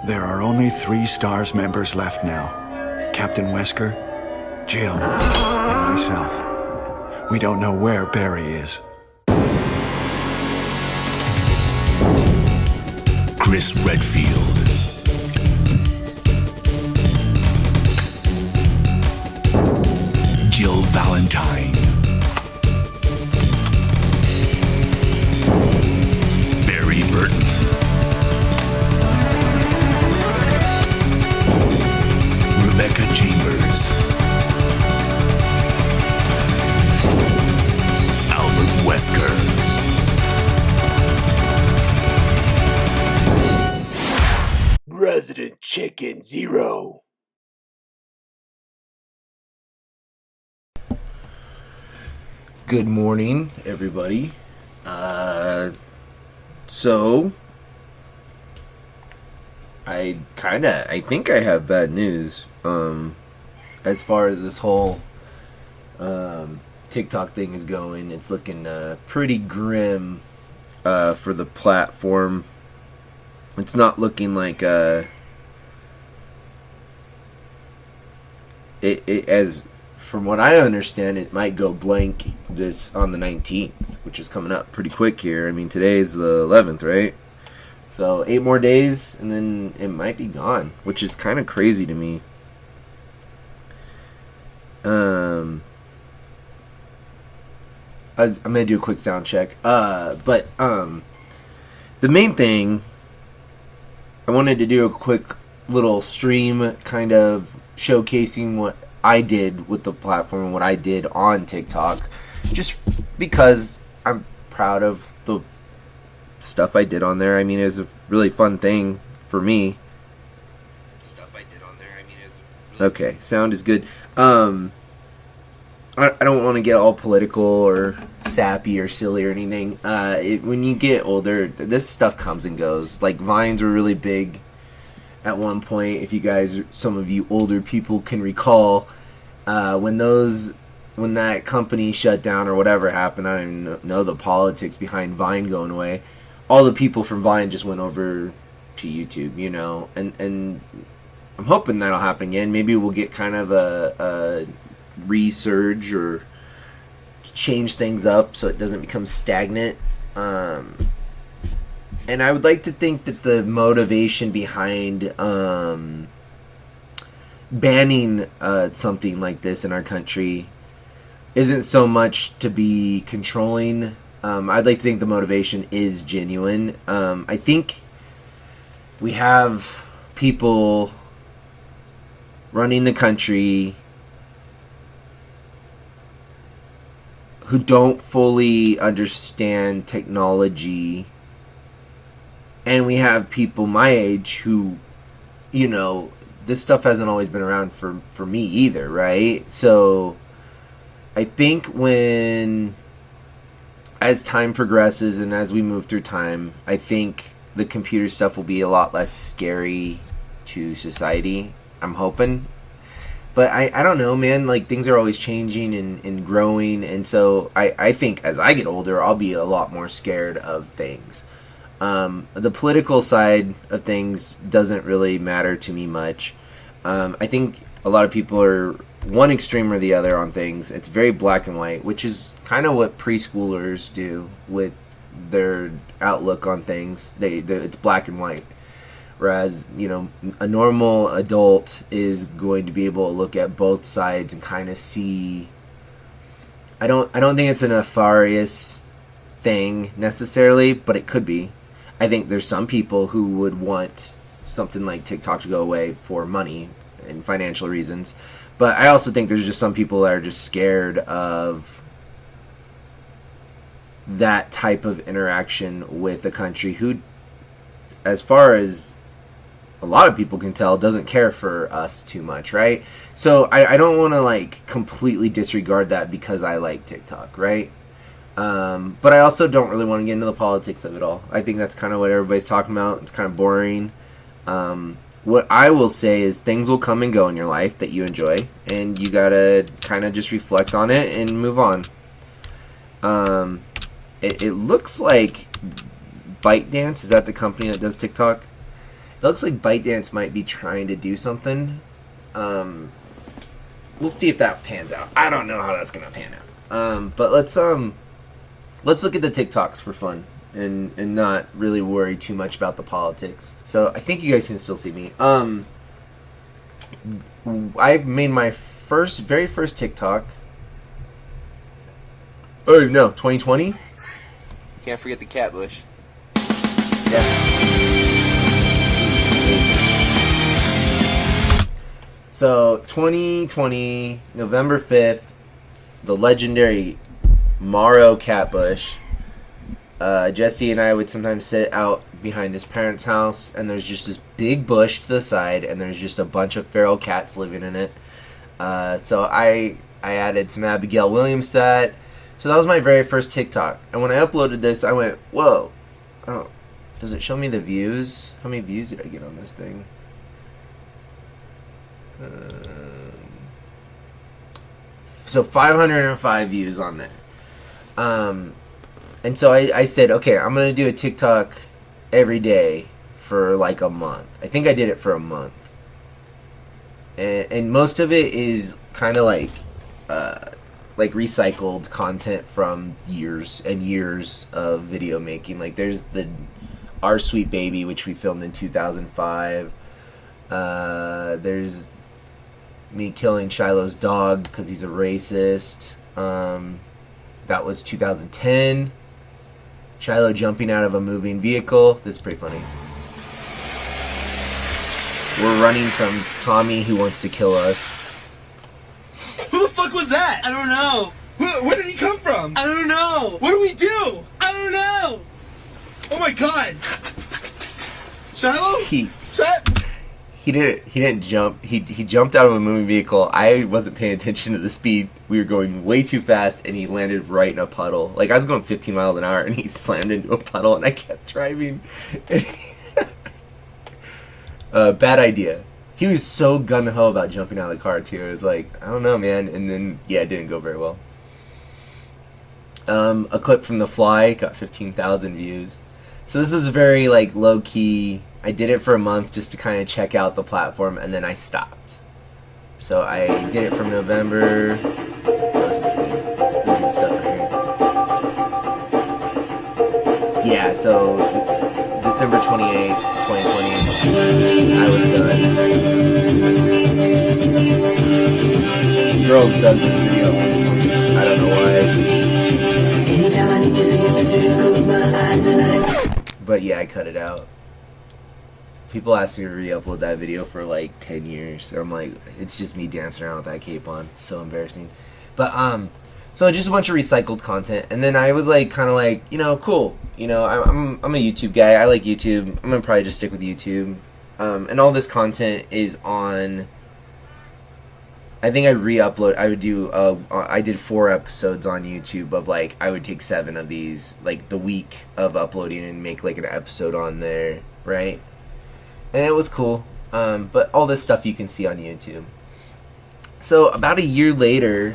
There are only 3 STARS members left now. Captain Wesker, Jill, and myself. We don't know where Barry is. Chris Redfield. Jill Valentine. Barry Burton. Rebecca Chambers. Albert Wesker. Resident Chicken Zero. Good morning, everybody. So I think I have bad news. As far as this whole TikTok thing is going, it's looking pretty grim for the platform. It's not looking like it as from what I understand, it might go blank this on the 19th, which is coming up pretty quick here. I mean, today's the 11th, right? So 8 more days, and then it might be gone, which is kind of crazy to me. I'm gonna do a quick sound check. But the main thing, I wanted to do a quick little stream, kind of showcasing what I did with the platform and what I did on TikTok, just because I'm proud of the stuff I did on there. I mean, it was a really fun thing for me. Okay, sound is good. I don't want to get all political or sappy or silly or anything. When you get older, this stuff comes and goes. Like, Vines were really big at one point, if you guys, some of you older people can recall, when that company shut down or whatever happened. I don't even know the politics behind Vine going away. All the people from Vine just went over to YouTube, you know, and I'm hoping that'll happen again. Maybe we'll get kind of a resurge or change things up so it doesn't become stagnant. And I would like to think that the motivation behind banning something like this in our country isn't so much to be controlling. I'd like to think the motivation is genuine. I think we have people running the country who don't fully understand technology. And we have people my age who, you know, this stuff hasn't always been around for me either, right? So I think as time progresses and as we move through time, I think the computer stuff will be a lot less scary to society. I'm hoping. But I don't know, man. Like, things are always changing and growing. And so I think as I get older, I'll be a lot more scared of things. The political side of things doesn't really matter to me much. I think a lot of people are one extreme or the other on things. It's very black and white, which is kind of what preschoolers do with their outlook on things. It's black and white. Whereas, you know, a normal adult is going to be able to look at both sides and kind of see. I don't think it's a nefarious thing necessarily, but it could be. I think there's some people who would want something like TikTok to go away for money and financial reasons. But I also think there's just some people that are just scared of that type of interaction with a country who, as far as a lot of people can tell, doesn't care for us too much, right? So I don't want to, like, completely disregard that because I like TikTok, right? But I also don't really want to get into the politics of it all. I think that's kind of what everybody's talking about. It's kind of boring. What I will say is things will come and go in your life that you enjoy, and you gotta kind of just reflect on it and move on. It looks like ByteDance, is that the company that does TikTok? It looks like ByteDance might be trying to do something. We'll see if that pans out. I don't know how that's gonna pan out. But let's look at the TikToks for fun and not really worry too much about the politics. So I think you guys can still see me. I made my very first TikTok. Oh no, 2020. Can't forget the cat bush. Yeah. So 2020, November 5th, the legendary Morrow Catbush. Jesse and I would sometimes sit out behind his parents' house, and there's just this big bush to the side, and there's just a bunch of feral cats living in it. So I added some Abigail Williams to that. So that was my very first TikTok. And when I uploaded this, I went, whoa. Oh, does it show me the views? How many views did I get on this thing? So 505 views on there. And so I said, okay, I'm going to do a TikTok every day for like a month. I think I did it for a month. And most of it is kind of like recycled content from years and years of video making. Like there's the Our Sweet Baby, which we filmed in 2005. There's me killing Shiloh's dog because he's a racist. That was 2010. Shiloh jumping out of a moving vehicle. This is pretty funny. We're running from Tommy who wants to kill us. Who the fuck was that? I don't know. Where did he come from? I don't know. What do we do? I don't know. Oh my god. Shiloh? He didn't jump. He jumped out of a moving vehicle. I wasn't paying attention to the speed. We were going way too fast, and he landed right in a puddle. Like I was going 15 miles an hour, and he slammed into a puddle, and I kept driving. Bad idea. He was so gung-ho about jumping out of the car too. It was like, I don't know, man. And then it didn't go very well. A clip from The Fly got 15,000 views. So this is very like low key. I did it for a month just to kind of check out the platform, and then I stopped. So I did it from November. Oh, this is good. This is good stuff right here. Yeah, so December 28th, 2020, I was done. Girls dug this video. I don't know why. But yeah, I cut it out. People ask me to re-upload that video for like 10 years. I'm like, it's just me dancing around with that cape on. It's so embarrassing. But so just a bunch of recycled content. And then I was like, kind of like, cool. I'm a YouTube guy. I like YouTube. I'm gonna probably just stick with YouTube. And all this content is on. I think I re-upload. I would do. I did 4 episodes on YouTube of like I would take 7 of these like the week of uploading and make like an episode on there, right? And it was cool. But all this stuff you can see on YouTube. So about a year later,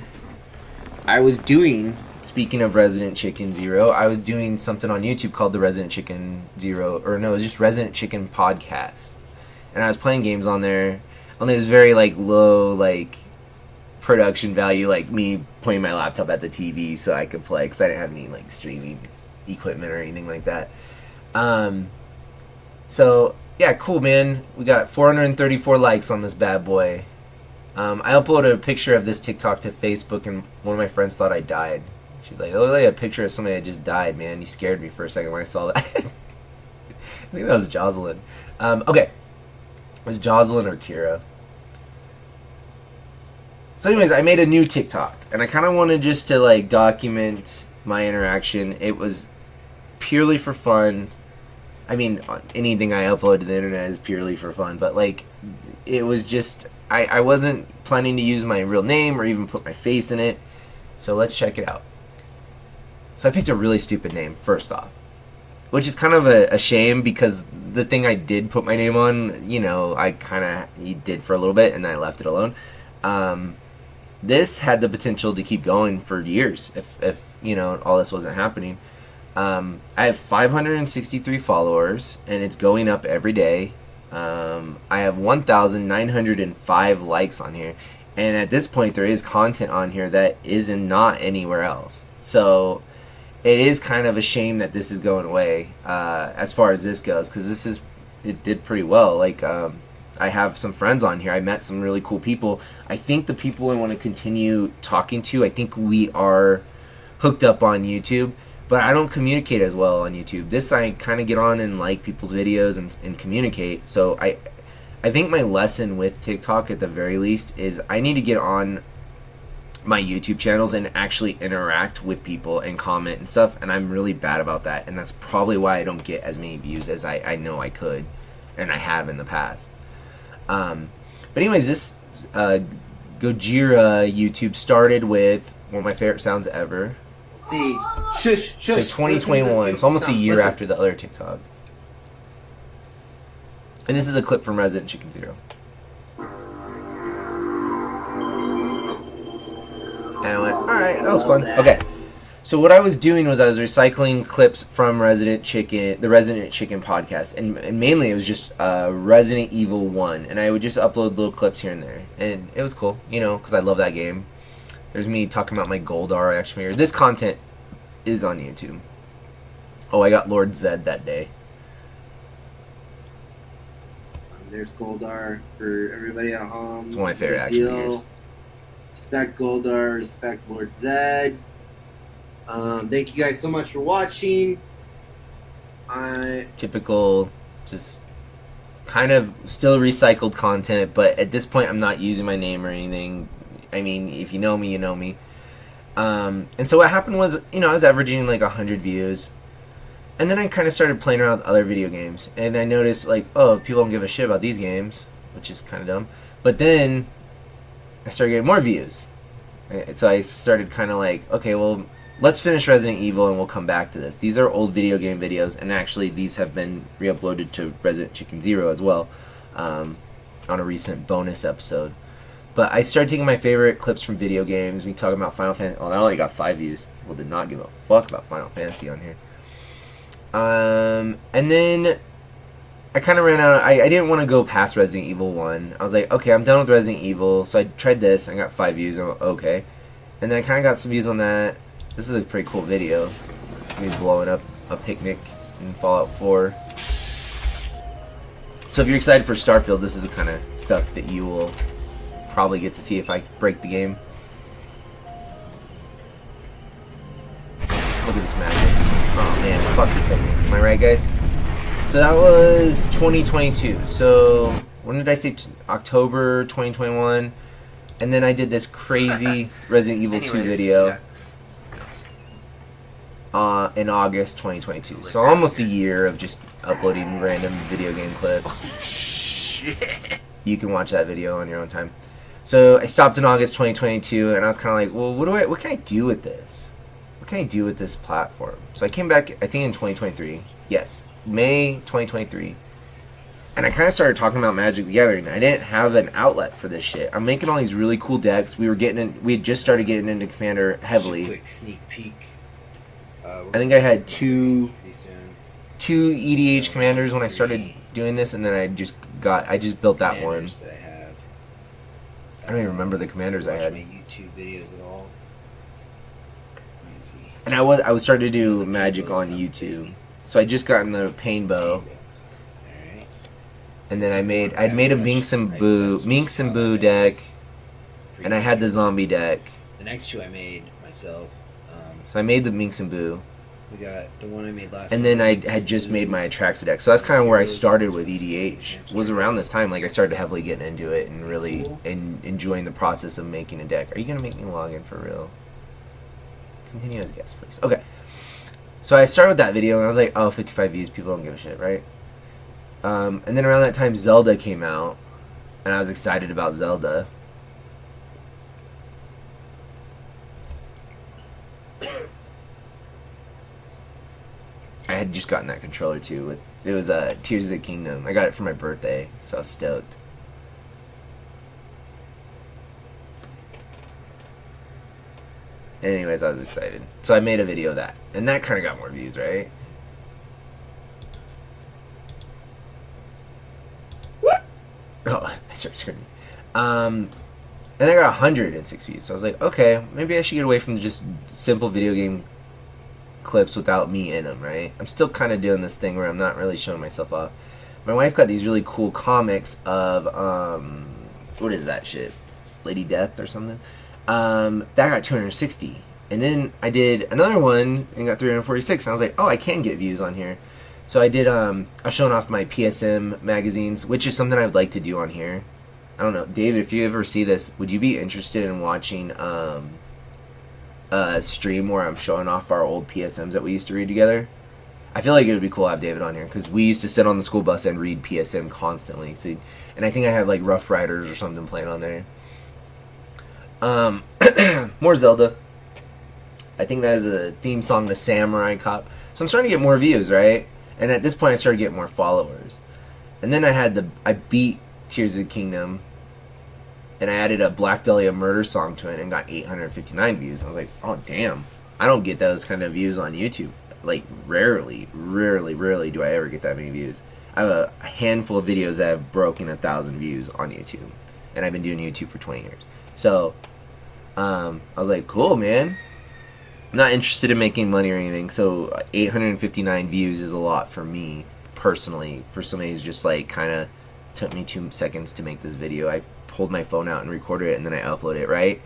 I was doing, speaking of Resident Chicken Zero, I was doing something on YouTube called the Resident Chicken Zero, or no, it was just Resident Chicken Podcast. And I was playing games on there. Only it was very like low like production value, like me pointing my laptop at the TV so I could play, because I didn't have any like streaming equipment or anything like that. So yeah, cool, man. We got 434 likes on this bad boy. I uploaded a picture of this TikTok to Facebook, and one of my friends thought I died. She's like, "It looked like a picture of somebody that just died, man. You scared me for a second when I saw that." I think that was Jocelyn. Okay. It was Jocelyn or Kira. So anyways, I made a new TikTok, and I kind of wanted just to like document my interaction. It was purely for fun. I mean, anything I upload to the internet is purely for fun, but like, it was just, I wasn't planning to use my real name or even put my face in it. So let's check it out. So I picked a really stupid name, first off, which is kind of a shame, because the thing I did put my name on, I kind of did for a little bit, and I left it alone. This had the potential to keep going for years if all this wasn't happening. I have 563 followers, and it's going up every day. I have 1,905 likes on here, and at this point there is content on here that is not anywhere else. So it is kind of a shame that this is going away as far as this goes, because it did pretty well. Like I have some friends on here. I met some really cool people. I think the people I want to continue talking to, I think we are hooked up on YouTube, but I don't communicate as well on YouTube. This, I kind of get on and like people's videos and communicate. So I think my lesson with TikTok at the very least is I need to get on my YouTube channels and actually interact with people and comment and stuff, and I'm really bad about that, and that's probably why I don't get as many views as I know I could, and I have in the past. But anyways, this Gojira YouTube started with one of my favorite sounds ever. See, shush, So 2021. It's almost a year after the other TikTok. And this is a clip from Resident Chicken Zero. And I went, alright, that was fun. Okay. So what I was doing was I was recycling clips from the Resident Chicken podcast. And mainly it was just Resident Evil 1. And I would just upload little clips here and there. And it was cool, you know, because I love that game. There's me talking about my Goldar action figure. This content is on YouTube. Oh, I got Lord Zed that day. There's Goldar for everybody at home. It's one of my favorite Big action deal. figures. Respect Goldar, respect Lord Zed. Thank you guys so much for watching. Typical, just kind of still recycled content, but at this point I'm not using my name or anything. I mean, if you know me, you know me. And so what happened was, you know, I was averaging like 100 views. And then I kind of started playing around with other video games. And I noticed, like, oh, people don't give a shit about these games, which is kind of dumb. But then I started getting more views. So I started kind of like, okay, well, let's finish Resident Evil and we'll come back to this. These are old video game videos. And actually, these have been re-uploaded to Resident Chicken Zero as well on a recent bonus episode. But I started taking my favorite clips from video games. We talking about Final Fantasy. Oh, that only got 5 views. People did not give a fuck about Final Fantasy on here. And then I kind of ran out. I didn't want to go past Resident Evil 1. I was like, okay, I'm done with Resident Evil. So I tried this. I got 5 views. I'm like, okay. And then I kind of got some views on that. This is a pretty cool video. Me blowing up a picnic in Fallout 4. So if you're excited for Starfield, this is the kind of stuff that you will probably get to see if I break the game. Look at this magic. Oh man, fuck your picnic. Am I right, guys? So that was 2022. So when did I say? October 2021. And then I did this crazy Resident Evil 2 video in August 2022. So almost a year of just uploading random video game clips. Shit. You can watch that video on your own time. So I stopped in August 2022, and I was kind of like, well, what can I do with this? What can I do with this platform? So I came back, I think in 2023. Yes, May 2023. And I kind of started talking about Magic the Gathering. I didn't have an outlet for this shit. I'm making all these really cool decks. We had just started getting into Commander heavily. Quick sneak peek. I think I had two Pretty two soon. EDH commanders when I started doing this, and then I just built that one. That I have. I don't even remember the commanders I Watch had. my YouTube videos at all. Crazy. And I was starting to do Magic on YouTube. So I just gotten the Pain Bow, Alright. and then I'd made a Minx and Boo deck, and I had the zombie deck. The next two I made myself. So I made the Minx and Boo, We got the one I made last. and then I time. had just made my Atraxa deck. So that's kind of where I started with EDH. It was around this time, like I started heavily getting into it and really enjoying the process of making a deck. Are you gonna make me log in for real? Continue as guest, please. Okay. So I started with that video, and I was like, oh, 55 views, people don't give a shit, right? And then around that time, Zelda came out, and I was excited about Zelda. I had just gotten that controller too. It was Tears of the Kingdom. I got it for my birthday, so I was stoked. Anyways, I was excited. So I made a video of that. And that kind of got more views, right? Oh, I started screaming. And I got 106 views. So I was like, okay, maybe I should get away from just simple video game clips without me in them, right? I'm still kind of doing this thing where I'm not really showing myself off. My wife got these really cool comics of, what is that shit? Lady Death or something? That got 260. And then I did another one and got 346. And I was like, oh, I can get views on here. So I did, I was showing off my PSM magazines, which is something I would like to do on here. I don't know, David, if you ever see this, would you be interested in watching a stream where I'm showing off our old PSMs that we used to read together? I feel like it would be cool to have David on here, because we used to sit on the school bus and read PSM constantly. So, and I think I have like Rough Riders or something playing on there. More Zelda. I think that is a theme song to Samurai Cop. So I'm starting to get more views, right? And at this point I started getting more followers. And then I beat Tears of the Kingdom, and I added a Black Dahlia Murder song to it and got 859 views. I was like, oh damn, I don't get those kind of views on YouTube. Like rarely do I ever get that many views. I have a handful of videos that have broken 1,000 views on YouTube, and I've been doing YouTube for 20 years. So I was like, cool, man. I'm not interested in making money or anything, so 859 views is a lot for me personally. For somebody who's just like kind of took me 2 seconds to make this video. I pulled my phone out and recorded it, and then I uploaded it, right?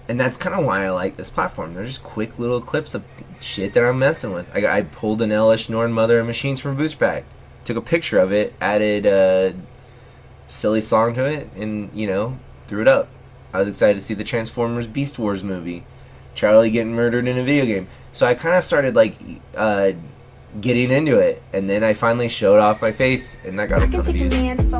And that's kind of why I like this platform. They're just quick little clips of shit that I'm messing with. I pulled an Elish Norn Mother of Machines from Booster Pack, took a picture of it, added a silly song to it, and, you know, threw it up. I was excited to see the Transformers Beast Wars movie. Charlie getting murdered in a video game. So I kind of started, like, getting into it, and then I finally showed off my face, and that got a ton of views. And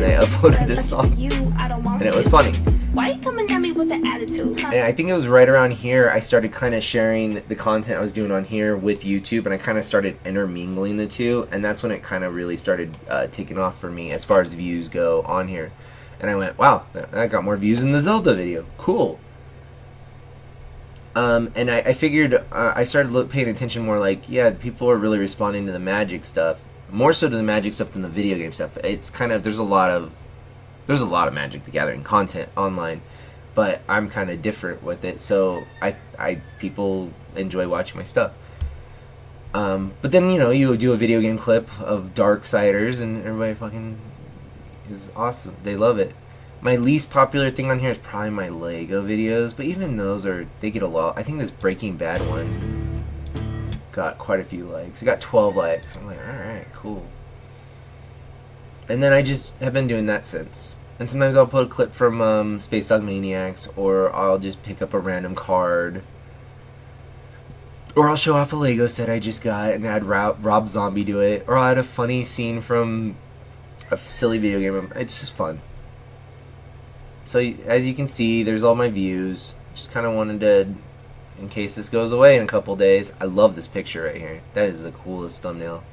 I uploaded this song, and it was funny. Why you coming at me with the attitude? And I think it was right around here I started kind of sharing the content I was doing on here with YouTube, and I kind of started intermingling the two, and that's when it kind of really started taking off for me as far as views go on here. And I went, wow, I got more views than the Zelda video. Cool. And I figured I started paying attention more, like, yeah, people are really responding to the Magic stuff, more so to the Magic stuff than the video game stuff. It's kind of, there's a lot of Magic the Gathering content online, but I'm kind of different with it, so people enjoy watching my stuff. But then, you know, you do a video game clip of Darksiders, and everybody fucking is awesome. They love it. My least popular thing on here is probably my Lego videos, but even those they get a lot. I think this Breaking Bad one got quite a few likes. It got 12 likes. I'm like, alright, cool. And then I just have been doing that since. And sometimes I'll put a clip from Space Dog Maniacs, or I'll just pick up a random card. Or I'll show off a Lego set I just got and add Rob Zombie to it. Or I'll add a funny scene from a silly video game. It's just fun. So as you can see, there's all my views. Just kind of wanted to, in case this goes away in a couple days. I love this picture right here. That is the coolest thumbnail.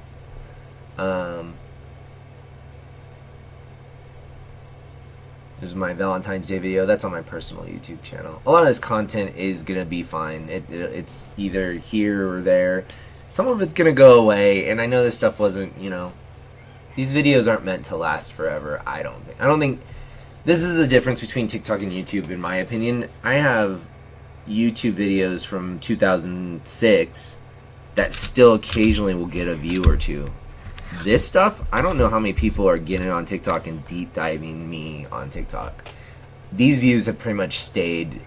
There's my Valentine's Day video. That's on my personal YouTube channel. A lot of this content is going to be fine. It's either here or there. Some of it's going to go away, and I know this stuff wasn't, you know, these videos aren't meant to last forever, I don't think. This is the difference between TikTok and YouTube, in my opinion. I have YouTube videos from 2006 that still occasionally will get a view or two. This stuff, I don't know how many people are getting on TikTok and deep diving me on TikTok. These views have pretty much stayed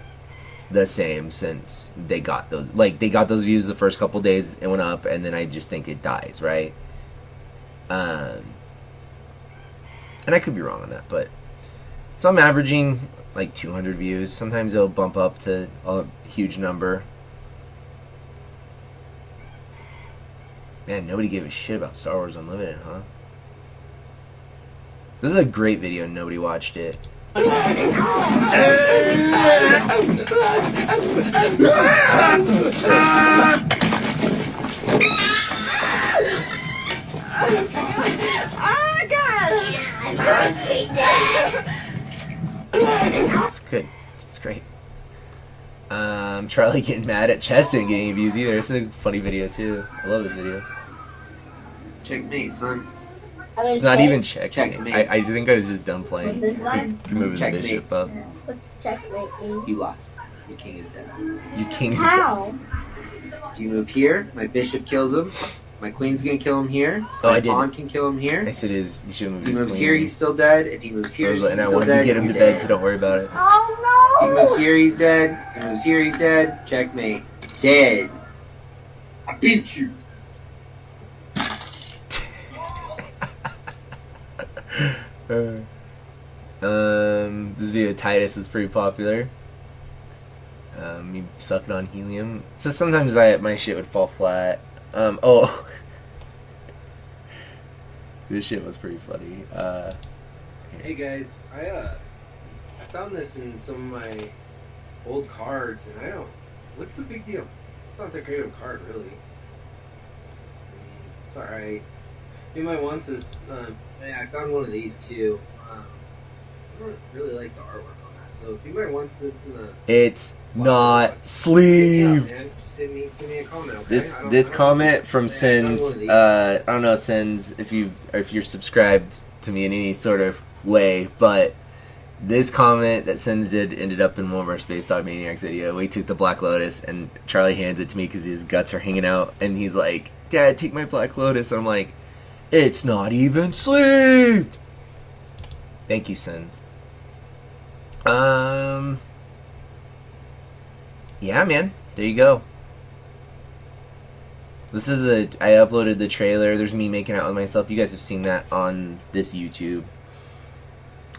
the same since they got those. Like, they got those views the first couple days, it went up, and then I just think it dies, right? And I could be wrong on that, but so I'm averaging like 200 views. Sometimes it'll bump up to a huge number. Man, nobody gave a shit about Star Wars Unlimited, huh? This is a great video and nobody watched it. It's good. It's great. Charlie getting mad at chess and getting views either. It's a funny video too. I love this video. Checkmate, son. It's not even checkmate. Checkmate. I think I was just done playing. This guy? You can move his Checkmate. bishop up. What checkmate mean? You lost. Your king is dead. Your king is How? If you move here, my bishop kills him. My queen's gonna kill him here. Oh, my I did. pawn can kill him here. I said is you should move If he his moves queen. here, he's still dead. If he moves here, he's and I still wanted dead. to get him to You're bed, dead. so don't worry about it. Oh If he moves no! here, he's dead. If he moves here, he's dead. Checkmate. Dead. I beat you. This video of Titus is pretty popular. Me sucking on helium. So sometimes my shit would fall flat. Oh, this shit was pretty funny. Hey guys, I found this in some of my old cards, and I don't. What's the big deal? It's not that great of a card, really. I mean, it's alright. Anybody wants this? Yeah, I found one of these too. I don't really like the artwork on that. So if anybody wants this in the It's not yeah, man, sleeved. just send me a comment. Okay? This I don't- this I don't- comment from Yeah, I found one Sins, of these. I don't know Sins if you're subscribed to me in any sort of way, but this comment that Sins did ended up in one of our Space Dog Maniacs video. We took the Black Lotus and Charlie hands it to me because his guts are hanging out, and he's like, "Dad, take my Black Lotus." And I'm like, "It's not even sleeved." Thank you, Sins. Yeah, man. There you go. This is I uploaded the trailer. There's me making out with myself. You guys have seen that on this YouTube.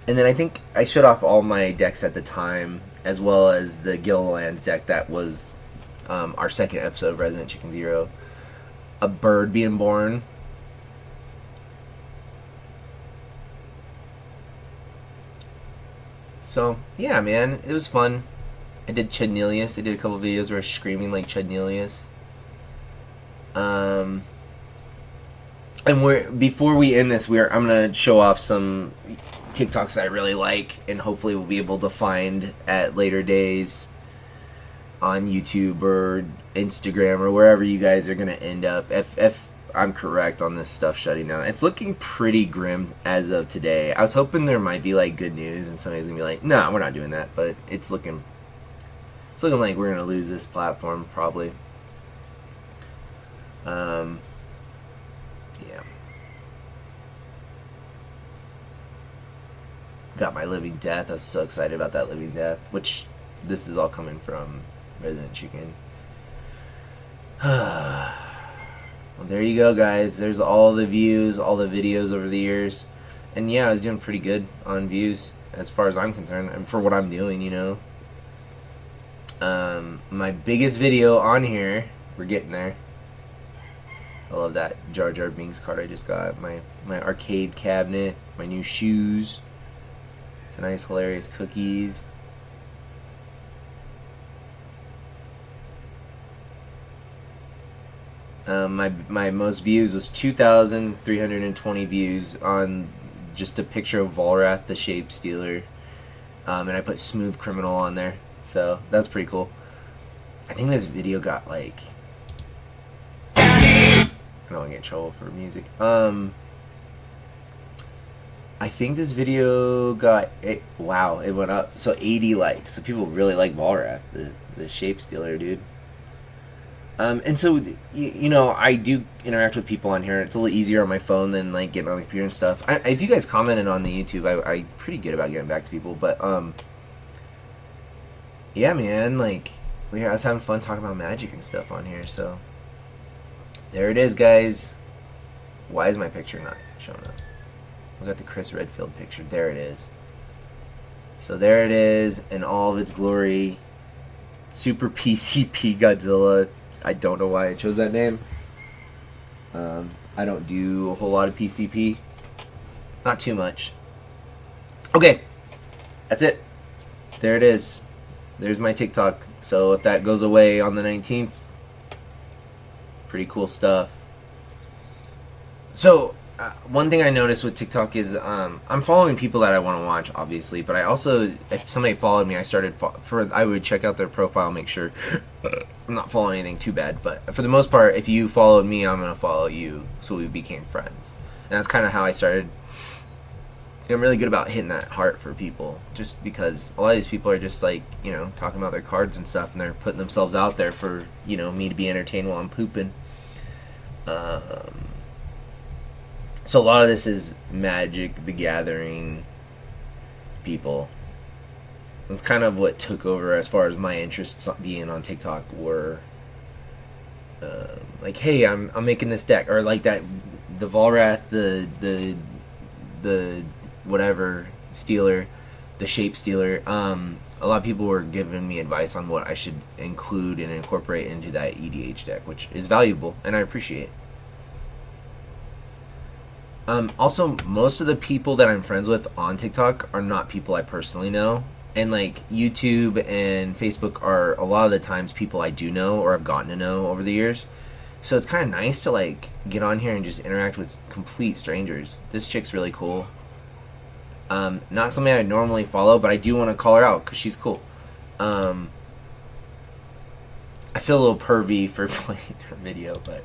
And then I think I showed off all my decks at the time, as well as the Gilliland's deck that was our second episode of Resident Chicken Zero. A bird being born. So, yeah, man. It was fun. I did Chudnelius. I did a couple videos where I was screaming like Chudnelius. And before we end this, I'm gonna show off some TikToks that I really like, and hopefully we'll be able to find at later days on YouTube or Instagram or wherever you guys are gonna end up. If I'm correct on this stuff shutting down, it's looking pretty grim as of today. I was hoping there might be like good news, and somebody's gonna be like, "No, we're not doing that," but it's looking like we're gonna lose this platform probably. Yeah. Got my Living Death. I was so excited about that Living Death, which this is all coming from Resident Chicken. Well, there you go, guys. There's all the views, all the videos over the years. And yeah, I was doing pretty good on views as far as I'm concerned, and for what I'm doing, you know. My biggest video on here, we're getting there. I love that Jar Jar Binks card I just got. My arcade cabinet, my new shoes, some nice hilarious cookies. My most views was 2,320 views on just a picture of Volrath the Shape Stealer, and I put Smooth Criminal on there, so that's pretty cool. I think this video got like, I don't want to get in trouble for music. I think this video got wow, it went up, so 80 likes. So people really like Volrath, the Shape Stealer, dude. And so you know, I do interact with people on here. It's a little easier on my phone than like getting on the computer and stuff. If you guys commented on the YouTube, I'm pretty good about getting back to people. But yeah, man, like I was having fun talking about magic and stuff on here. So there it is, guys. Why is my picture not showing up? Look at the Chris Redfield picture. There it is. So there it is in all of its glory. Super PCP Godzilla. I don't know why I chose that name. I don't do a whole lot of PCP. Not too much. Okay. That's it. There it is. There's my TikTok. So if that goes away on the 19th, pretty cool stuff. So one thing I noticed with TikTok is I'm following people that I want to watch, obviously, but I also, if somebody followed me, I would check out their profile, make sure I'm not following anything too bad. But for the most part, if you followed me, I'm gonna follow you, so we became friends. And that's kind of how I started. I'm really good about hitting that heart for people, just because a lot of these people are just like, you know, talking about their cards and stuff, and they're putting themselves out there for, you know, me to be entertained while I'm pooping. So a lot of this is Magic the Gathering people. It's kind of what took over as far as my interests being on TikTok were. Like, hey, I'm making this deck, or like that, the Volrath, the whatever Stealer, the Shape Stealer. A lot of people were giving me advice on what I should include and incorporate into that EDH deck, which is valuable and I appreciate. Also, most of the people that I'm friends with on TikTok are not people I personally know. And like YouTube and Facebook are a lot of the times people I do know or have gotten to know over the years. So it's kind of nice to like get on here and just interact with complete strangers. This chick's really cool. Not something I normally follow, but I do want to call her out because she's cool. I feel a little pervy for playing her video, but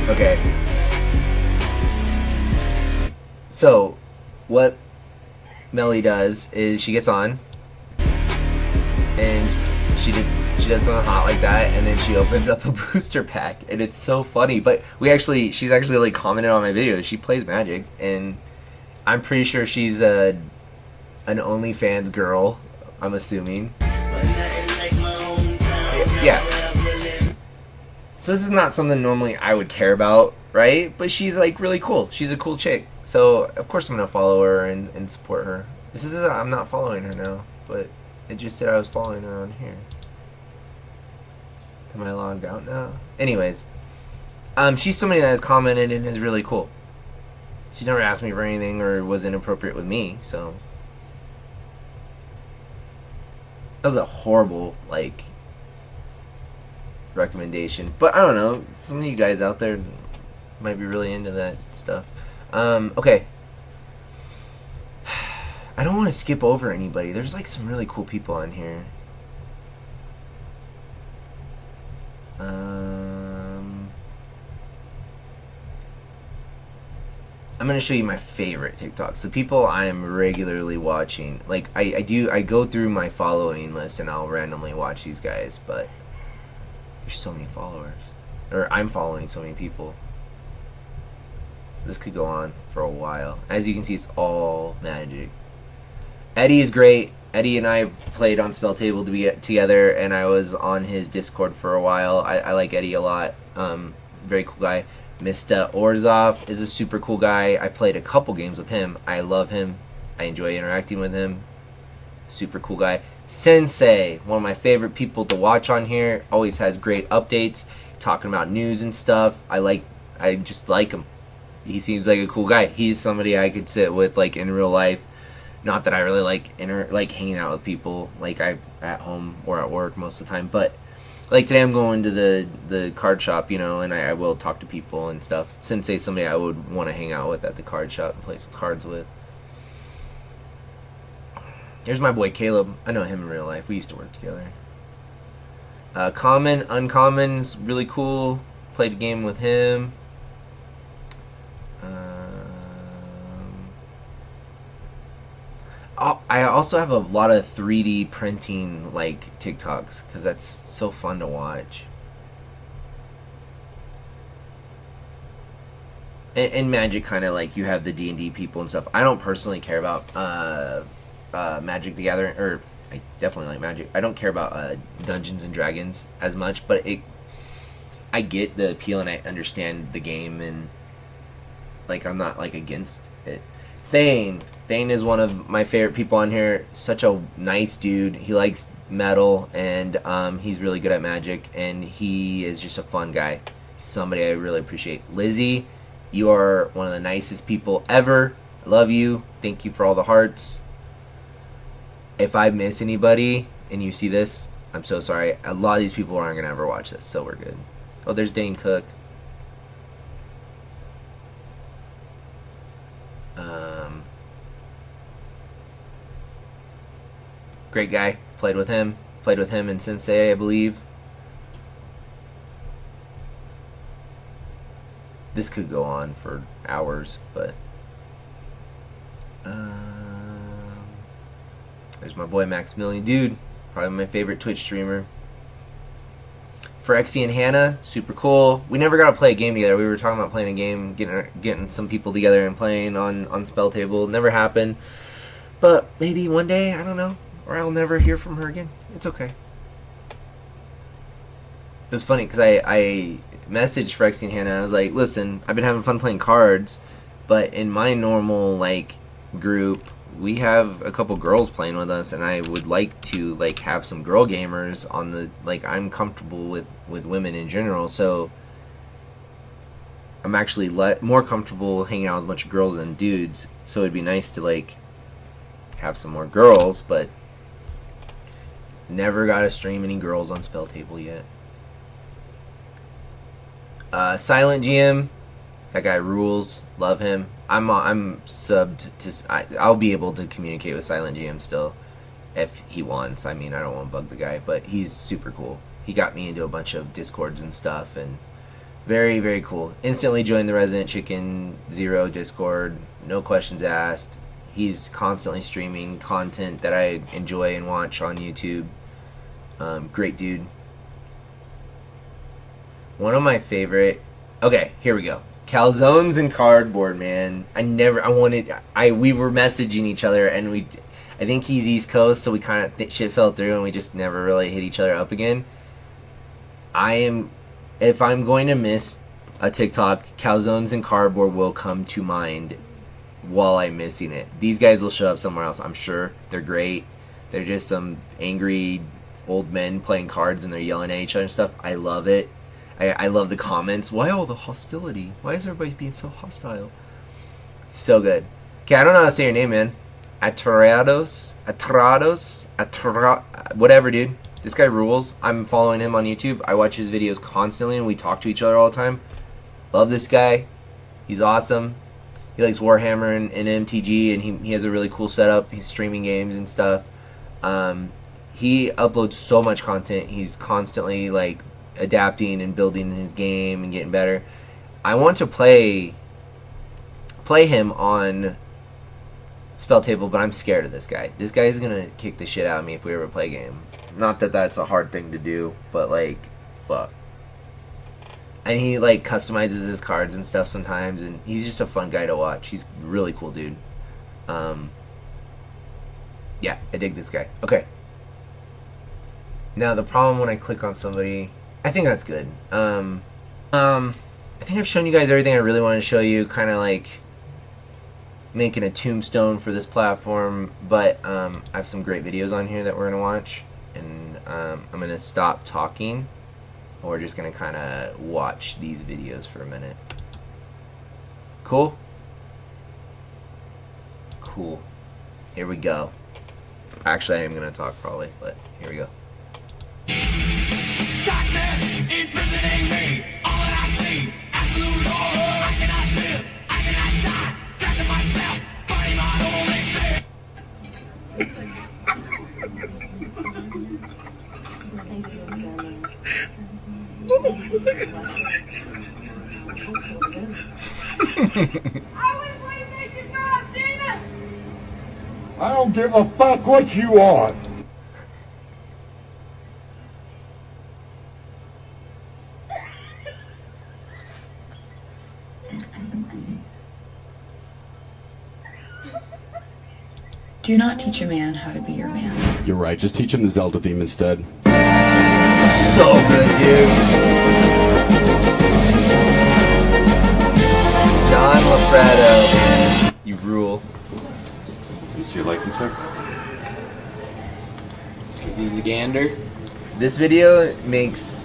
okay. So, what Melly does is she gets on, and she does something hot like that, and then she opens up a booster pack, and it's so funny. But she's actually like commented on my video. She plays Magic, and I'm pretty sure she's an OnlyFans girl, I'm assuming. Yeah. So this is not something normally I would care about, right? But she's like really cool. She's a cool chick. So of course I'm gonna follow her and support her. I'm not following her now, but it just said I was following her on here. Am I logged out now? Anyways, she's somebody that has commented and is really cool. She never asked me for anything or was inappropriate with me, so that was a horrible like recommendation. But I don't know, some of you guys out there might be really into that stuff. Okay. I don't want to skip over anybody. There's like some really cool people on here. I'm gonna show you my favorite TikToks. The people I am regularly watching. Like I go through my following list and I'll randomly watch these guys, but there's so many followers. Or I'm following so many people. This could go on for a while. As you can see, it's all Magic. Eddie is great. Eddie and I played on Spell Table together, and I was on his Discord for a while. I like Eddie a lot. Very cool guy. Mr. Orzov is a super cool guy. I played a couple games with him. I love him. I enjoy interacting with him. Super cool guy. Sensei, one of my favorite people to watch on here. Always has great updates, talking about news and stuff. I just like him. He seems like a cool guy. He's somebody I could sit with like in real life. Not that I really like hanging out with people like I at home or at work most of the time, but like today I'm going to the card shop, you know, and I will talk to people and stuff. Sensei, somebody I would want to hang out with at the card shop and play some cards with. Here's my boy Caleb. I know him in real life. We used to work together. Common, Uncommon's really cool. Played a game with him. I also have a lot of 3D printing like TikToks because that's so fun to watch. And Magic, kind of like you have the D&D people and stuff. I don't personally care about Magic the Gathering, or I definitely like Magic. I don't care about Dungeons and Dragons as much, but I get the appeal and I understand the game, and like I'm not like against it. Thane is one of my favorite people on here. Such a nice dude. He likes metal, and he's really good at Magic, and he is just a fun guy. Somebody I really appreciate. Lizzie, you are one of the nicest people ever. I love you. Thank you for all the hearts. If I miss anybody and you see this, I'm so sorry. A lot of these people aren't going to ever watch this, so we're good. Oh, there's Dane Cook. Great guy. Played with him in Sensei, I believe. This could go on for hours, but there's my boy Maximilian, dude, probably my favorite Twitch streamer. Phyrexy and Hannah, super cool. We never got to play a game together. We were talking about playing a game, getting some people together and playing on Spell Table. Never happened, but maybe one day, I don't know, or I'll never hear from her again. It's okay. It's funny because I messaged Phyrexy and Hannah. I was like, listen, I've been having fun playing cards, but in my normal like group, we have a couple girls playing with us, and I would like to like have some girl gamers on the like. I'm comfortable with women in general, so I'm actually more comfortable hanging out with a bunch of girls than dudes. So it'd be nice to like have some more girls, but never got to stream any girls on Spell Table yet. Silent GM, that guy rules. Love him. I'm subbed to. I'll be able to communicate with Silent GM still, if he wants. I mean, I don't want to bug the guy, but he's super cool. He got me into a bunch of Discords and stuff, and very, very cool. Instantly joined the Resident Chicken Zero Discord. No questions asked. He's constantly streaming content that I enjoy and watch on YouTube. Great dude. One of my favorite. Okay, here we go. Calzones and cardboard, man. We were messaging each other, and I think he's East Coast, so we kind of shit fell through, and we just never really hit each other up again. If I'm going to miss a TikTok, Calzones and cardboard will come to mind while I'm missing it. These guys will show up somewhere else, I'm sure. They're great. They're just some angry old men playing cards, and they're yelling at each other and stuff. I love it. I love the comments. Why all the hostility? Why is everybody being so hostile? So good. Okay, I don't know how to say your name, man. Atrados, whatever, dude. This guy rules. I'm following him on YouTube. I watch his videos constantly, and we talk to each other all the time. Love this guy. He's awesome. He likes Warhammer and MTG, and he has a really cool setup. He's streaming games and stuff. He uploads so much content. He's constantly like adapting and building his game and getting better. I want to play him on Spell Table, but I'm scared of this guy. This guy is gonna kick the shit out of me if we ever play a game. Not that that's a hard thing to do, but like, fuck. And he like customizes his cards and stuff sometimes, and he's just a fun guy to watch. He's a really cool dude. Yeah, I dig this guy. Okay. Now the problem when I click on somebody, I think that's good. I think I've shown you guys everything I really wanted to show you, kind of like making a tombstone for this platform, but I have some great videos on here that we're going to watch, and I'm going to stop talking, and we're just going to kind of watch these videos for a minute. Cool? Cool. Here we go. Actually, I am going to talk probably, but here we go. Darkness imprisoning me. All that I see, absolute horror. I cannot live, I cannot die. Trapped in myself, fighting my only fear. I was waiting for drops, Dana! I don't give a fuck what you are. Do not teach a man how to be your man. You're right, just teach him the Zelda theme instead. So good, dude. John LaFredo, you rule. Is your liking, sir? Let's give these a gander. This video makes...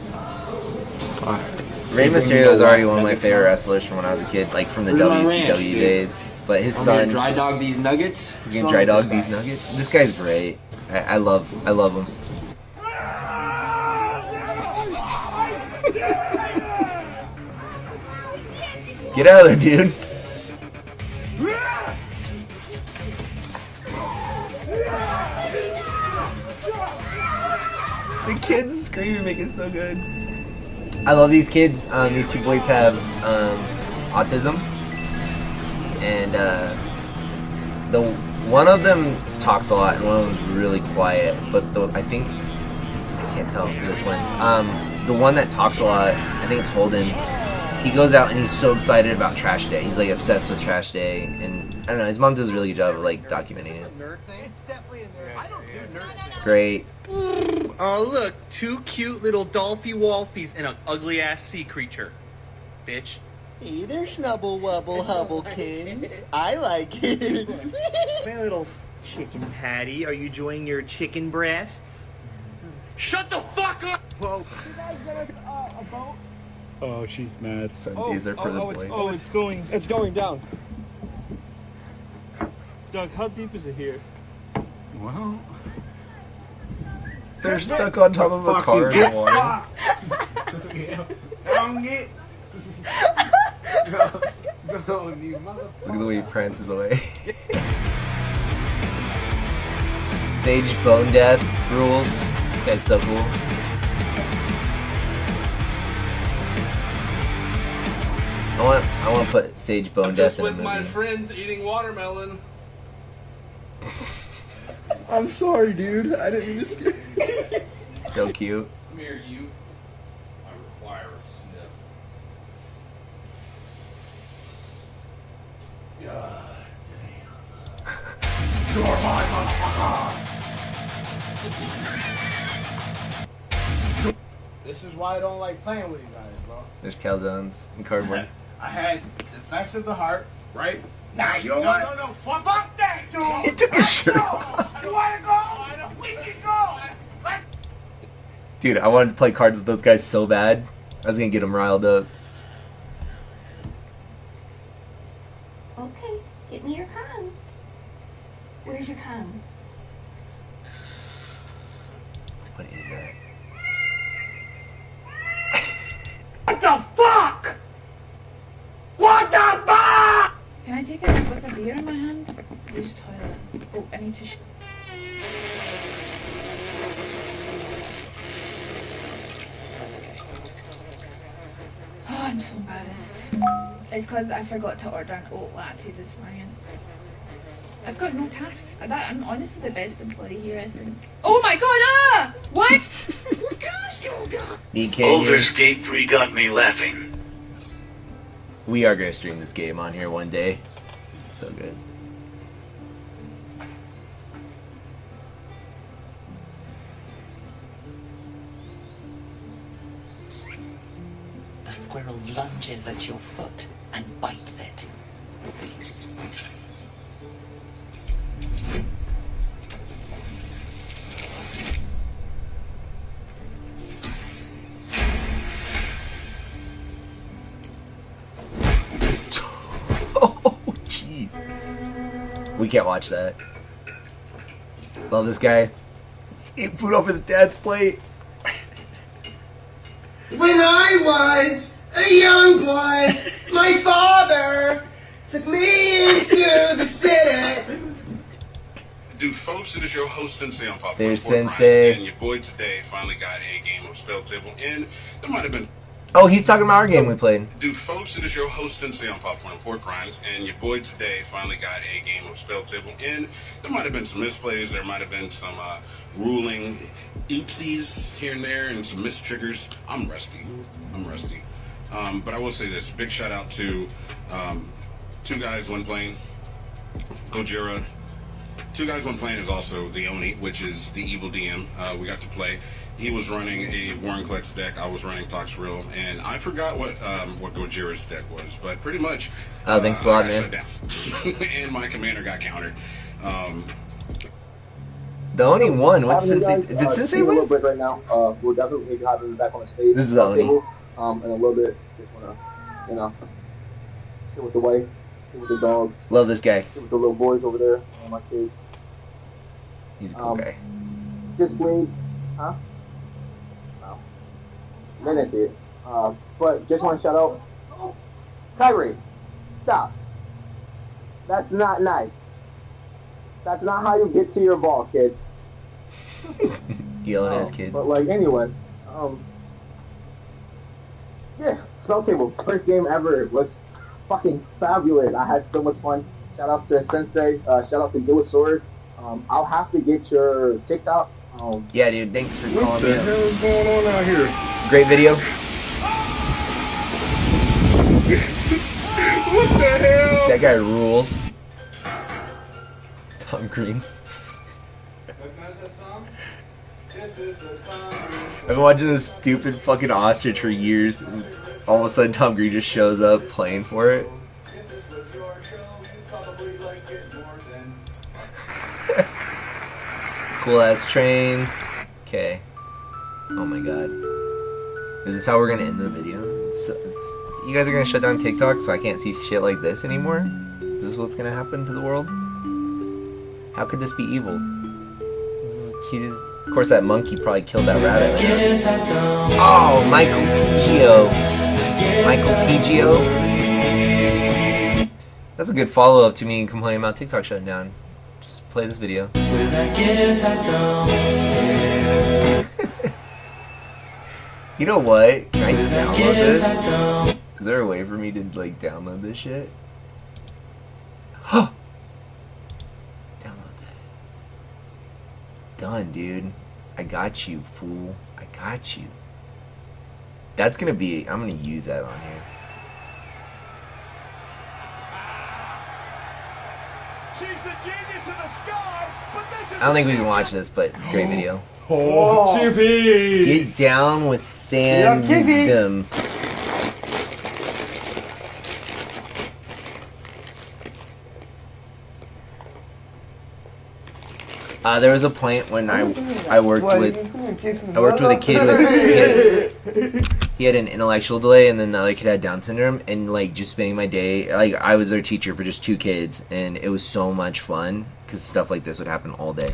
Rey Mysterio is already one of my favorite wrestlers from when I was a kid, like from the WCW days. But his son... Gonna dry dog these nuggets? He's gonna dry dog these nuggets? This guy's great. I love him. Get out of there, dude. The kids screaming make it so good. I love these kids. These two boys have autism, and the one of them talks a lot and one of them's really quiet. But I can't tell if they're twins. The one that talks a lot, I think it's Holden. He goes out and he's so excited about Trash Day. He's like obsessed with Trash Day, and I don't know. His mom does a really good job of like documenting it. It's definitely a nerd. I don't do nerd. Great. Oh, look. 2 cute little Dolphy Wolfies and an ugly ass sea creature. Bitch. Hey there, Schnubble Wubble Hubblekins. I like it. My little chicken patty, are you enjoying your chicken breasts? Shut the fuck up! Whoa. Oh, she's mad. Sundays are for the boys. It's going down. Doug, how deep is it here? Well, they're stuck on top of a car in the water. Look at the way he prances away. Sage Bone Death rules. This guy's so cool. I want to put Sage Bone Death in a movie. Just with my friends eating watermelon. I'm sorry, dude. I didn't mean to scare you. So cute. Come here, you. I require a sniff. God damn. You're my motherfucker! This is why I don't like playing with you guys, bro. There's calzones and cardboard. I had defects of the heart, right? Nah, you don't want No, fuck that, dude! He took his shirt off. You wanna go? We can go! Dude, I wanted to play cards with those guys so bad. I was gonna get them riled up. Okay, get me your con. Where's your con? What is that? What the fuck? What the fuck? Can I take a nip with a beer in my hand? Use toilet. Oh, I need to. Oh, I'm so embarrassed. It's because I forgot to order an oat latte this morning. I've got no tasks. I'm honestly the best employee here, I think. Oh my god! Ah! What? Me, Canyon. Baldur's Gate 3 got me laughing. We are gonna stream this game on here one day. It's so good. The squirrel lunges at your foot and bites it. Oh, jeez. We can't watch that. Love this guy. He's eating food off his dad's plate. When I was a young boy, my father took me into the city. Dude, folks, it is your host Sensei on Pop There's War Crimes, Sensei. and your boy today finally got a game of Spell Table, and there might have been. Oh, he's talking about our game we played. Dude, folks, it is your host Sensei on Popcorn and Pork Crimes, and your boy today finally got a game of Spell Table, and there might have been some misplays, there might have been some ruling oopsies here and there, and some missed triggers. I'm rusty. But I will say this, big shout out to Two Guys One Plane, Gojira. Two Guys One Plane is also the Oni, which is the evil DM. We got to play. He was running a Warrenclex deck. I was running Toxrill, and I forgot what Gojira's deck was, but pretty much. Oh, thanks a lot, I man. got shut down. And my commander got countered. The only one. What's Sensei? Did Sensei A little win? bit right now. We'll definitely have him back on the stage. This is the Oni. In a little bit, just wanna, sit with the wife, sit with the dogs, Love this guy. sit with the little boys over there, and my kids. He's a cool guy. Just played, huh? No. Then that's it. But just want to shout out, Kyrie, stop. That's not nice. That's not how you get to your ball, kid. Yelling at his kid. But like anyway, yeah, Spell Table, first game ever. fucking fabulous. I had so much fun. Shout out to Sensei. Shout out to Gillosaurus. I'll have to get your TikTok. Yeah, dude. Thanks for What calling the me. hell is going on out here? Great video. What the hell? That guy rules. Tom Green. I've been watching this stupid fucking ostrich for years, and all of a sudden Tom Green just shows up playing for it. Cool ass train. Okay. Oh my god. Is this how we're gonna end the video? You guys are gonna shut down TikTok so I can't see shit like this anymore? Is this what's gonna happen to the world? How could this be evil? This is the cutest. Of course, that monkey probably killed that rabbit. Oh, Michael Tigio. Michael Tigio. That's a good follow-up to me complaining about TikTok shutting down. Just play this video. You know what? Can I just download this? Is there a way for me to like download this shit? Huh. Download that. Done, dude. I got you, fool. I got you. That's gonna be. I'm gonna use that on here. She's the genius of the sky, but this is I don't think we can watch this, but great video. Oh, Chippy! Get down with Sandom. There was a point when I worked with a kid with he had an intellectual delay, and then the other kid had Down syndrome, and like just spending my day like I was their teacher for just 2 kids, and it was so much fun because stuff like this would happen all day.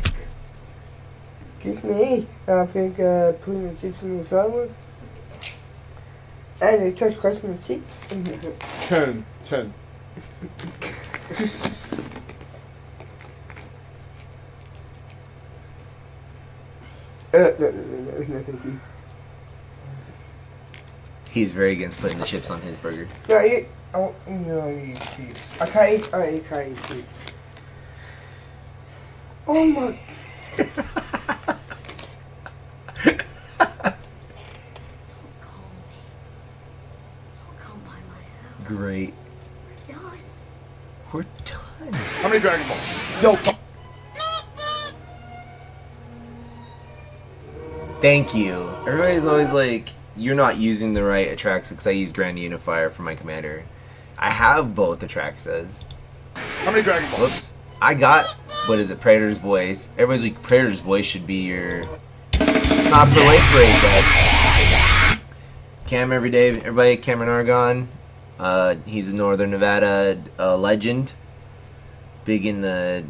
Kiss me. I think putting your chips in the sandwich. And a touch question the cheek. 10. No, thank you. He's very against putting the chips on his burger. No, you eat chips. I can't eat chips. Oh my. Great. We're done. How many Dragon Balls? Yo. Thank you. Everybody's always like, you're not using the right Atraxa because I use Grand Unifier for my commander. I have both Atraxas. How many Dragon Balls? Whoops. I got, what is it, Praetor's Voice. Everybody's like, Praetor's Voice should be your... It's not for late parade, but... Cam every day, everybody, Cameron Argon. He's a Northern Nevada legend. Big in the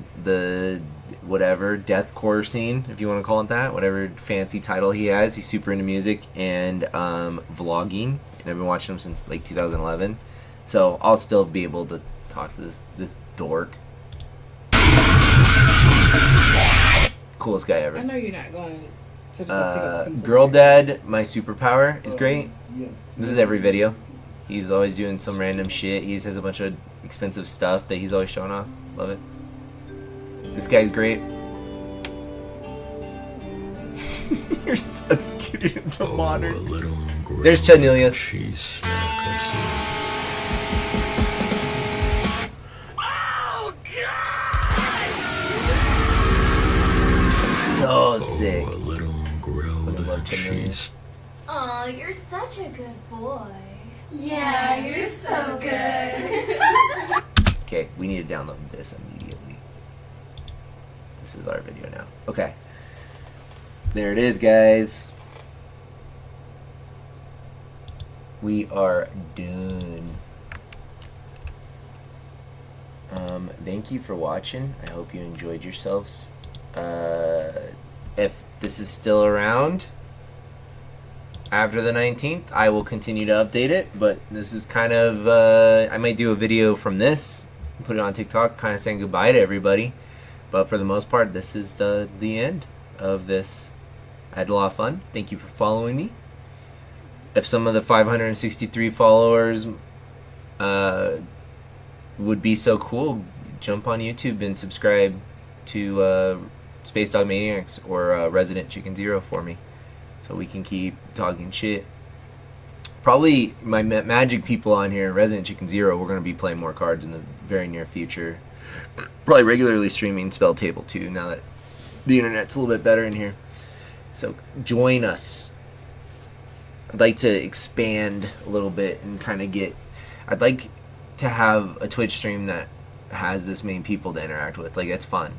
whatever, deathcore scene, if you want to call it that. Whatever fancy title he has. He's super into music and vlogging. And I've been watching him since like 2011. So I'll still be able to talk to this dork. Coolest guy ever. I know you're not going to the Girl Dad, my superpower, is great. This is every video. He's always doing some random shit. He just has a bunch of expensive stuff that he's always showing off. Love it. This guy's great. Your son's getting into modern. There's Chanelius. So sick. Fucking love Chanelius. Aw, you're such a good boy. Yeah, you're so good. Okay, we need to download this immediately. This is our video now. Okay. There it is, guys. We are done. Thank you for watching. I hope you enjoyed yourselves. If this is still around after the 19th, I will continue to update it, but this is kind of, I might do a video from this, put it on TikTok, kind of saying goodbye to everybody, but for the most part, this is the end of this. I had a lot of fun. Thank you for following me. If some of the 563 followers would be so cool, jump on YouTube and subscribe to Space Dog Maniacs or Resident Chicken Zero for me, so we can keep talking shit. Probably my magic people on here, Resident Chicken Zero, we're going to be playing more cards in the very near future. Probably regularly streaming Spell Table 2 now that the internet's a little bit better in here. So join us. I'd like to expand a little bit and kind of I'd like to have a Twitch stream that has this many people to interact with. Like, it's fun.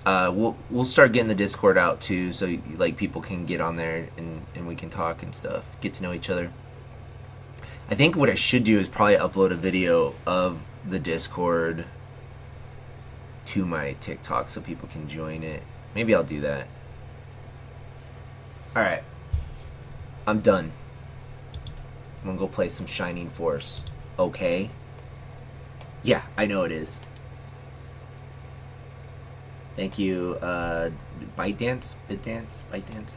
We'll start getting the Discord out too, so like people can get on there and we can talk and stuff, get to know each other. I think what I should do is probably upload a video of the Discord to my TikTok so people can join it. Maybe I'll do that. Alright. I'm done. I'm gonna go play some Shining Force. Okay? Yeah, I know it is. Thank you, ByteDance? ByteDance?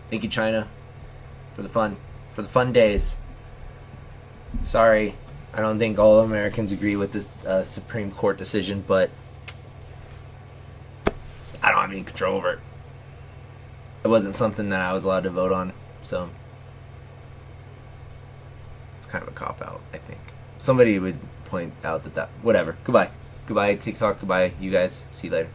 Thank you, China, for the fun days. Sorry, I don't think all Americans agree with this Supreme Court decision, but I don't have any control over it. It wasn't something that I was allowed to vote on, so it's kind of a cop-out, I think. Somebody would point out that whatever. Goodbye. Goodbye, TikTok. Goodbye, you guys. See you later.